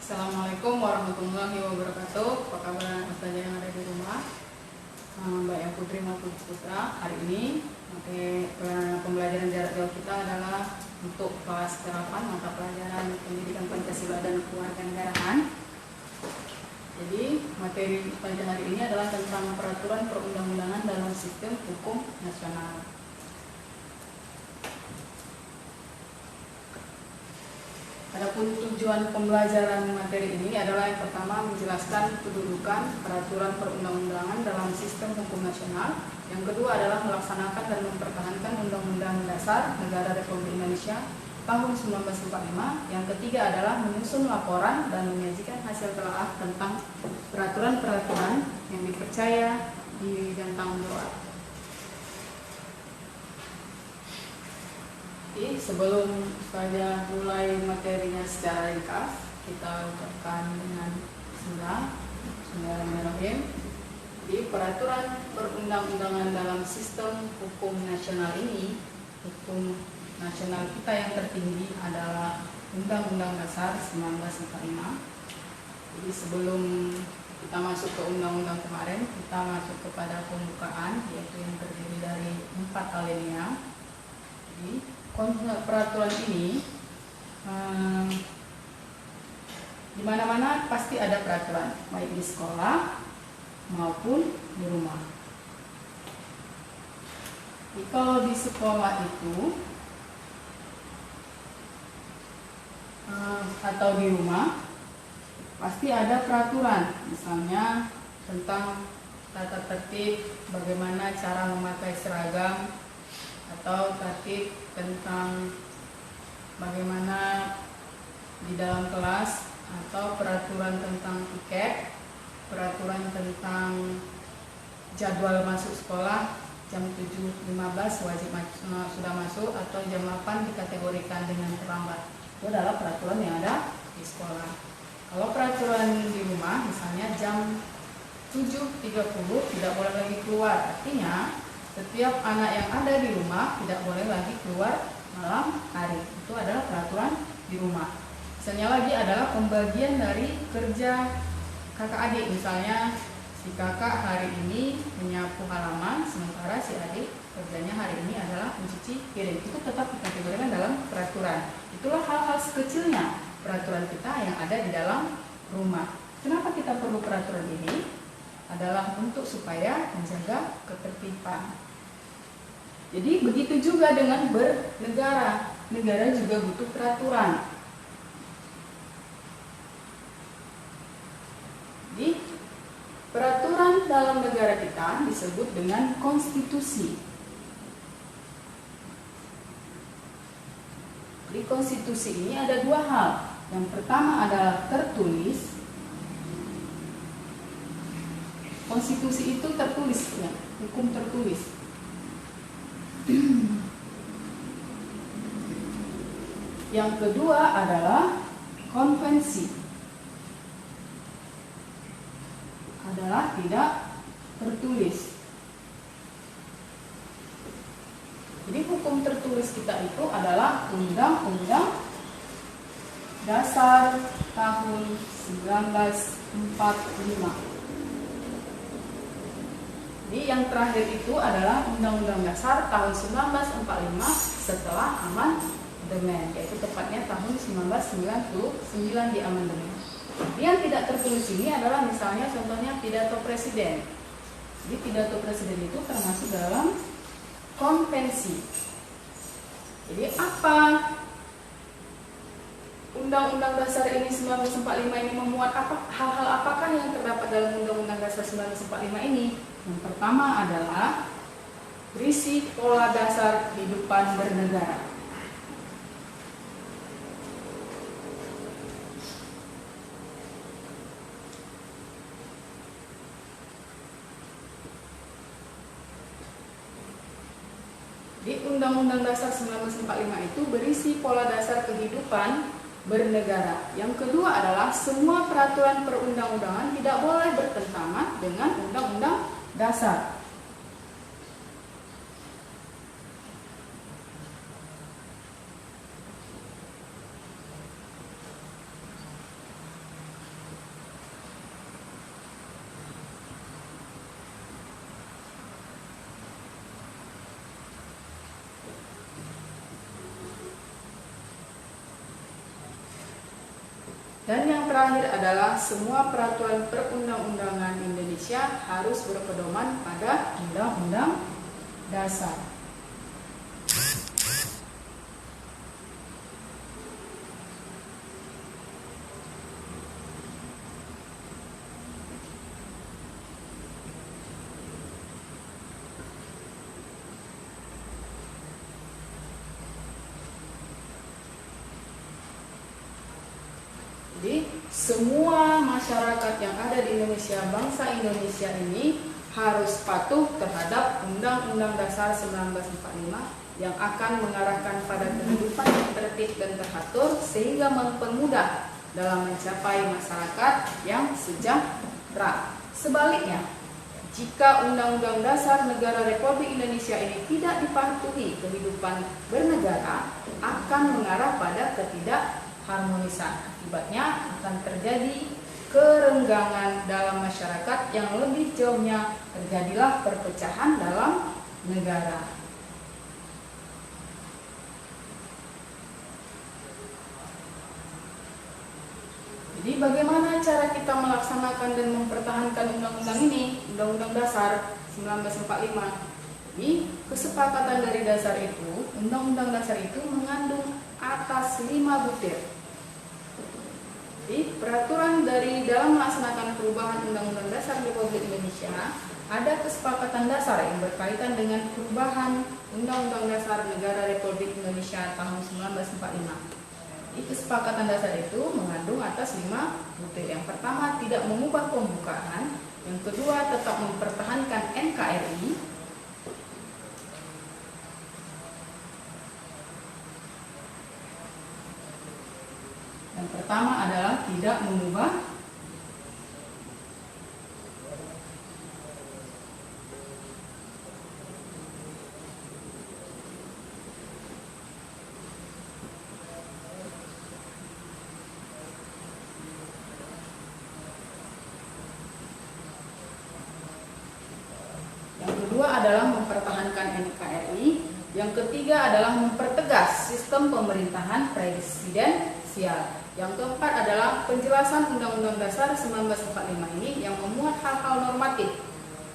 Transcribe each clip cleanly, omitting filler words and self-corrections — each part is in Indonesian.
Assalamualaikum warahmatullahi wabarakatuh. Apa kabar ustazah yang ada di rumah, Mbak yang Putri maupun Putra. Hari ini pembelajaran jarak jauh kita adalah untuk kelas 8 mata pelajaran pendidikan Pancasila dan kewarganegaraan. Jadi materi pada hari ini adalah tentang peraturan perundang-undangan dalam sistem hukum nasional. Adapun tujuan pembelajaran materi ini adalah yang pertama menjelaskan kedudukan peraturan perundang-undangan dalam sistem hukum nasional. Yang kedua adalah melaksanakan dan mempertahankan Undang-Undang Dasar Negara Republik Indonesia tahun 1945. Yang ketiga adalah menyusun laporan dan menyajikan hasil telaah tentang peraturan-peraturan yang dipercaya di dan tanggung jawab. Jadi sebelum saya mulai materinya secara ringkas, kita ucapkan dengan Bismillahirrahmanirrahim. Jadi peraturan perundang-undangan dalam sistem hukum nasional ini, hukum nasional kita yang tertinggi adalah Undang-Undang Dasar 1945. Jadi sebelum kita masuk ke undang-undang kemarin, kita masuk kepada pembukaan, yaitu yang terdiri dari 4 alinea. Jadi peraturan ini di mana-mana pasti ada peraturan, baik di sekolah maupun di rumah. Jadi kalau di sekolah itu atau di rumah pasti ada peraturan, misalnya tentang tata tertib, bagaimana cara memakai seragam, atau tertib tentang bagaimana di dalam kelas, atau peraturan tentang tiket, peraturan tentang jadwal masuk sekolah, jam 7.15 wajib sudah masuk, atau jam 8 dikategorikan dengan terlambat. Itu adalah peraturan yang ada di sekolah. Kalau peraturan di rumah, misalnya jam 7.30 tidak boleh lagi keluar, artinya setiap anak yang ada di rumah tidak boleh lagi keluar malam hari. Itu adalah peraturan di rumah. Misalnya lagi adalah pembagian dari kerja kakak adik. Misalnya si kakak hari ini menyapu halaman, sementara si adik kerjanya hari ini adalah mencuci piring. Itu tetap dikategorikan dalam peraturan. Itulah hal-hal sekecilnya peraturan kita yang ada di dalam rumah. Kenapa kita perlu peraturan ini? Adalah untuk supaya menjaga ketertiban. Jadi begitu juga dengan bernegara. Negara juga butuh peraturan. Jadi peraturan dalam negara kita disebut dengan konstitusi. Di konstitusi ini ada dua hal. Yang pertama adalah tertulis. Konstitusi itu tertulis, ya, hukum tertulis. Yang kedua adalah konvensi. Adalah tidak tertulis. Jadi hukum tertulis kita itu adalah Undang-Undang Dasar tahun 1945. Jadi yang terakhir itu adalah Undang-Undang Dasar tahun 1945 setelah amandemen, yaitu tepatnya tahun 1999 di amandemen. Yang tidak tertulis ini adalah misalnya contohnya pidato presiden. Jadi pidato presiden itu termasuk dalam konvensi. Jadi apa Undang-Undang Dasar ini 1945 ini memuat apa, hal-hal apakah yang terdapat dalam Undang-Undang Dasar 1945 ini? Yang pertama adalah berisi pola dasar kehidupan bernegara. Di Undang-Undang Dasar 1945 itu berisi pola dasar kehidupan bernegara. Yang kedua adalah semua peraturan perundang-undangan tidak boleh bertentangan dengan Undang-Undang Dasar. Dan yang terakhir adalah semua peraturan perundang-undangan Indonesia harus berpedoman pada Undang-Undang Dasar. Jadi semua masyarakat yang ada di Indonesia, bangsa Indonesia ini harus patuh terhadap Undang-Undang Dasar 1945 yang akan mengarahkan pada kehidupan yang tertib dan teratur sehingga mempermudah dalam mencapai masyarakat yang sejahtera. Sebaliknya, jika Undang-Undang Dasar Negara Republik Indonesia ini tidak dipatuhi, kehidupan bernegara akan mengarah pada ketidakharmonisan. Akibatnya akan terjadi kerenggangan dalam masyarakat, yang lebih jauhnya terjadilah perpecahan dalam negara. Jadi bagaimana cara kita melaksanakan dan mempertahankan undang-undang ini, Undang-Undang Dasar 1945? Jadi kesepakatan dari dasar itu, Undang-Undang Dasar itu mengandung atas 5 butir. Jadi peraturan dari dalam melaksanakan perubahan Undang-Undang Dasar Republik Indonesia, ada kesepakatan dasar yang berkaitan dengan perubahan Undang-Undang Dasar Negara Republik Indonesia tahun 1945. Jadi kesepakatan dasar itu mengandung atas 5 butir. Yang pertama, tidak mengubah pembukaan. Yang kedua, tetap mempertahankan NKRI. Yang pertama adalah tidak mengubah adalah mempertahankan NKRI. Yang ketiga adalah mempertegas sistem pemerintahan presidensial. Yang keempat adalah penjelasan Undang-Undang Dasar 1945 ini yang memuat hal-hal normatif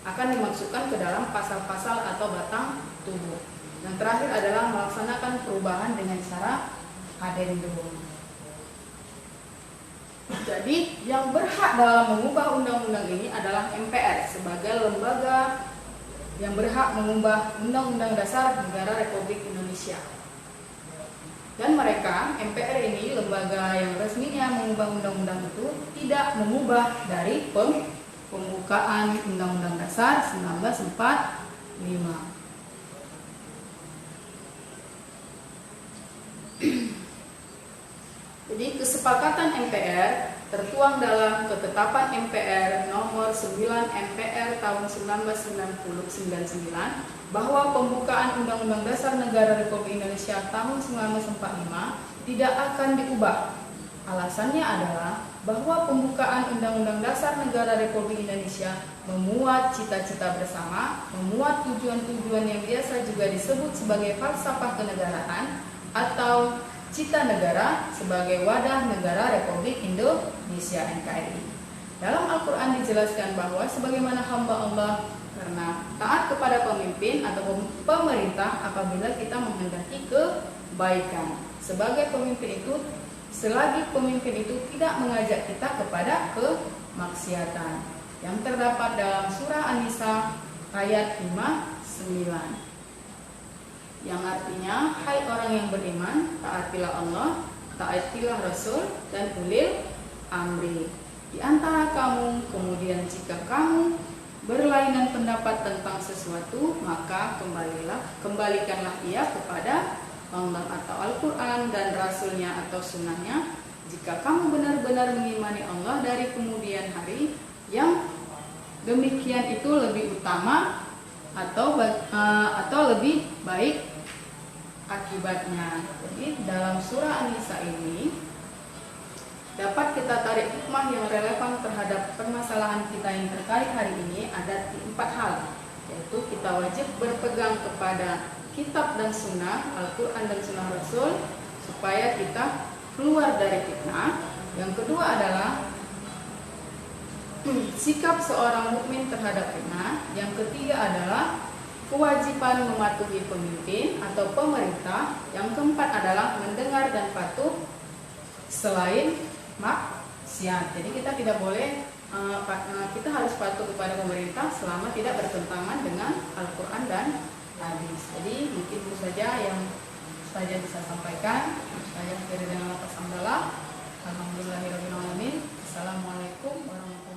akan dimasukkan ke dalam pasal-pasal atau batang tubuh. Yang terakhir adalah melaksanakan perubahan dengan cara adendum. Jadi yang berhak dalam mengubah undang-undang ini adalah MPR sebagai lembaga yang berhak mengubah Undang-Undang Dasar Negara Republik Indonesia. Dan mereka, MPR ini, lembaga yang resminya mengubah undang-undang itu, tidak mengubah dari pembukaan Undang-Undang Dasar 1945. Jadi kesepakatan MPR tertuang dalam Ketetapan MPR nomor 9 MPR tahun 1999 bahwa pembukaan Undang-Undang Dasar Negara Republik Indonesia tahun 1945 tidak akan diubah. Alasannya adalah bahwa pembukaan Undang-Undang Dasar Negara Republik Indonesia memuat cita-cita bersama, memuat tujuan-tujuan yang biasa juga disebut sebagai falsafah kenegaraan atau Cita Negara sebagai wadah negara Republik Indonesia NKRI. Dalam Al-Quran dijelaskan bahwa sebagaimana hamba Allah karena taat kepada pemimpin atau pemerintah apabila kita menghendaki kebaikan. Sebagai pemimpin itu, selagi pemimpin itu tidak mengajak kita kepada kemaksiatan. Yang terdapat dalam surah An-Nisa ayat 59. Yang artinya, hai orang yang beriman, taatilah Allah, taatilah Rasul, dan ulil amri di antara kamu. Kemudian jika kamu berlainan pendapat tentang sesuatu, maka kembalikanlah ia kepada Allah atau Al-Quran dan Rasulnya atau sunnahnya. Jika kamu benar-benar mengimani Allah dari kemudian hari, yang demikian itu lebih utama atau lebih baik akibatnya. Jadi dalam surah An-Nisa ini dapat kita tarik hikmah yang relevan terhadap permasalahan kita yang terkait hari ini. Ada 4 hal, yaitu kita wajib berpegang kepada kitab dan sunnah, Al-Quran dan sunnah Rasul, supaya kita keluar dari fitnah. Yang kedua adalah sikap seorang mukmin terhadap fitnah. Yang ketiga adalah kewajiban mematuhi pemimpin atau pemerintah. Yang keempat adalah mendengar dan patuh selain maksiat. Jadi kita tidak boleh, kita harus patuh kepada pemerintah selama tidak bertentangan dengan Al-Quran dan hadis. Jadi mungkin itu saja yang saya bisa sampaikan. Saya akhiri dengan lafaz hamdalah. Alhamdulillahirabbil alamin. Assalamualaikum warahmatullahi wabarakatuh.